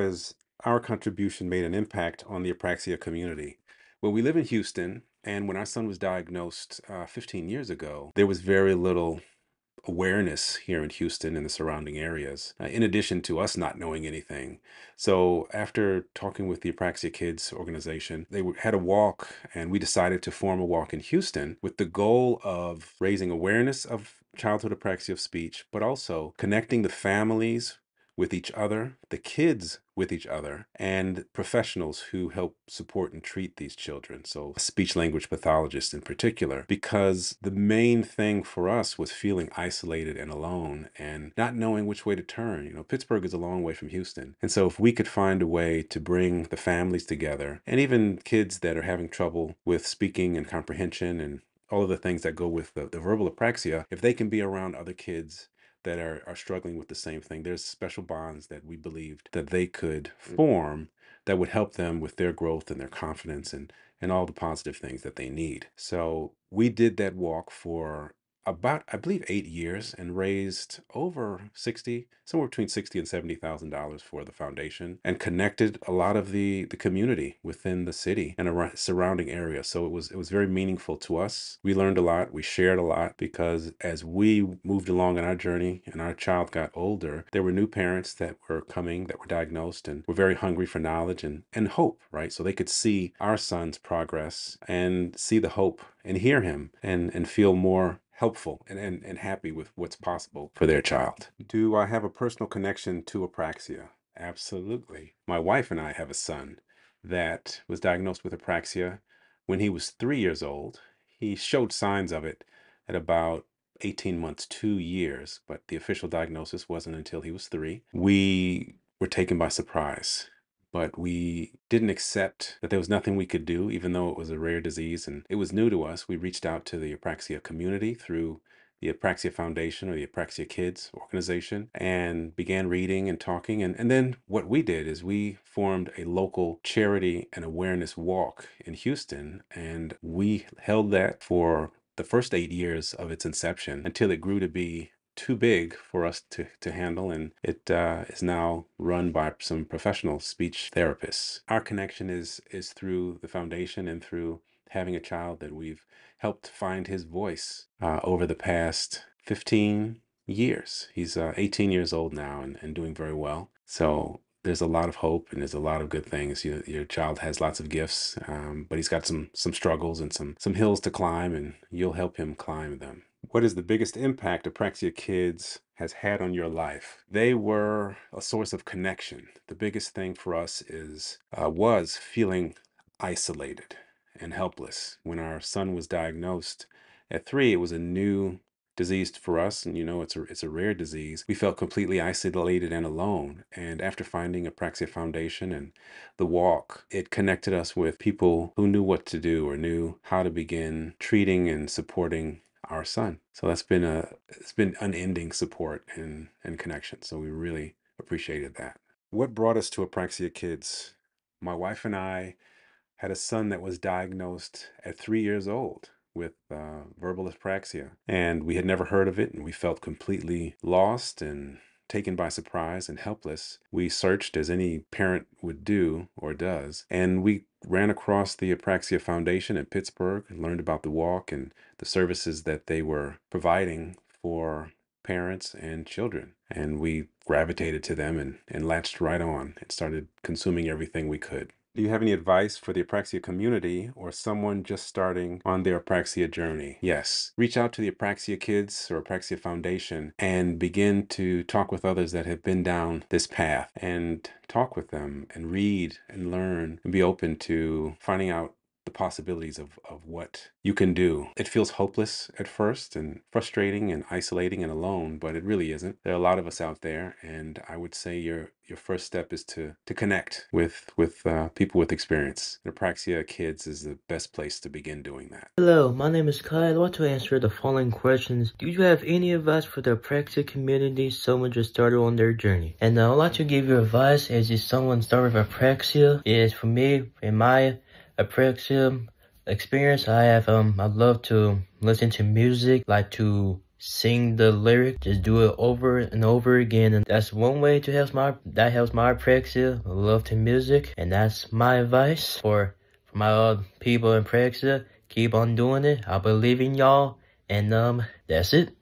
has our contribution made an impact on the Apraxia community? Well, we live in Houston, and when our son was diagnosed 15 years ago, there was very little awareness here in Houston and the surrounding areas, in addition to us not knowing anything. So after talking with the Apraxia Kids organization, they had a walk, and we decided to form a walk in Houston with the goal of raising awareness of childhood apraxia of speech, but also connecting the families with each other, the kids with each other, and professionals who help support and treat these children. So speech language pathologists in particular, because the main thing for us was feeling isolated and alone and not knowing which way to turn. You know, Pittsburgh is a long way from Houston. And so if we could find a way to bring the families together, and even kids that are having trouble with speaking and comprehension and all of the things that go with the verbal apraxia, if they can be around other kids that are struggling with the same thing, there's special bonds that we believed that they could form that would help them with their growth and their confidence and all the positive things that they need. So we did that walk for about, I believe, 8 years and raised over 60, somewhere between 60 and $70,000 for the foundation, and connected a lot of the community within the city and around surrounding areas. So it was very meaningful to us. We learned a lot, we shared a lot, because as we moved along in our journey and our child got older, there were new parents that were coming that were diagnosed and were very hungry for knowledge and hope, right? So they could see our son's progress and see the hope and hear him and feel more helpful and happy with what's possible for their child. Do I have a personal connection to apraxia? Absolutely. My wife and I have a son that was diagnosed with apraxia when he was 3 years old. He showed signs of it at about 18 months, 2 years, but the official diagnosis wasn't until he was 3. We were taken by surprise, but we didn't accept that there was nothing we could do, even though it was a rare disease and it was new to us. We reached out to the Apraxia community through the Apraxia Foundation or the Apraxia Kids organization and began reading and talking. And then what we did is we formed a local charity and awareness walk in Houston, and we held that for the first 8 years of its inception until it grew to be too big for us to handle, and it is now run by some professional speech therapists. Our connection is through the foundation and through having a child that we've helped find his voice over the past 15 years. He's 18 years old now and doing very well. So there's a lot of hope and there's a lot of good things. Your child has lots of gifts, but he's got some struggles and some hills to climb, and you'll help him climb them. What is the biggest impact Apraxia Kids has had on your life? They were a source of connection. The biggest thing for us was feeling isolated and helpless. When our son was diagnosed at 3, it was a new disease for us, and it's a rare disease. We felt completely isolated and alone. And after finding Apraxia Foundation and the walk, it connected us with people who knew what to do or knew how to begin treating and supporting our son. So it's been unending support and connection. So we really appreciated that. What brought us to Apraxia Kids? My wife and I had a son that was diagnosed at 3 years old with verbal apraxia, and we had never heard of it, and we felt completely lost and taken by surprise and helpless. We searched, as any parent would do or does, and we ran across the Apraxia Foundation in Pittsburgh and learned about the walk and the services that they were providing for parents and children. And we gravitated to them and latched right on and started consuming everything we could. Do you have any advice for the apraxia community or someone just starting on their apraxia journey? Yes. Reach out to the Apraxia Kids or Apraxia Foundation and begin to talk with others that have been down this path, and talk with them and read and learn and be open to finding out the possibilities of what you can do. It feels hopeless at first and frustrating and isolating and alone, but it really isn't. There are a lot of us out there, and I would say your first step is to connect with people with experience. Apraxia Kids is the best place to begin doing that. Hello, my name is Kai. I'd like to answer the following questions. Do you have any advice for the apraxia community, someone just started on their journey? And I'd like to give you advice as if someone started with apraxia. Is for me, in my apraxia experience, I love to listen to music, like to sing the lyric, just do it over and over again. And that's one way to help that helps my apraxia, love to music. And that's my advice for my people in apraxia. Keep on doing it. I believe in y'all. And that's it.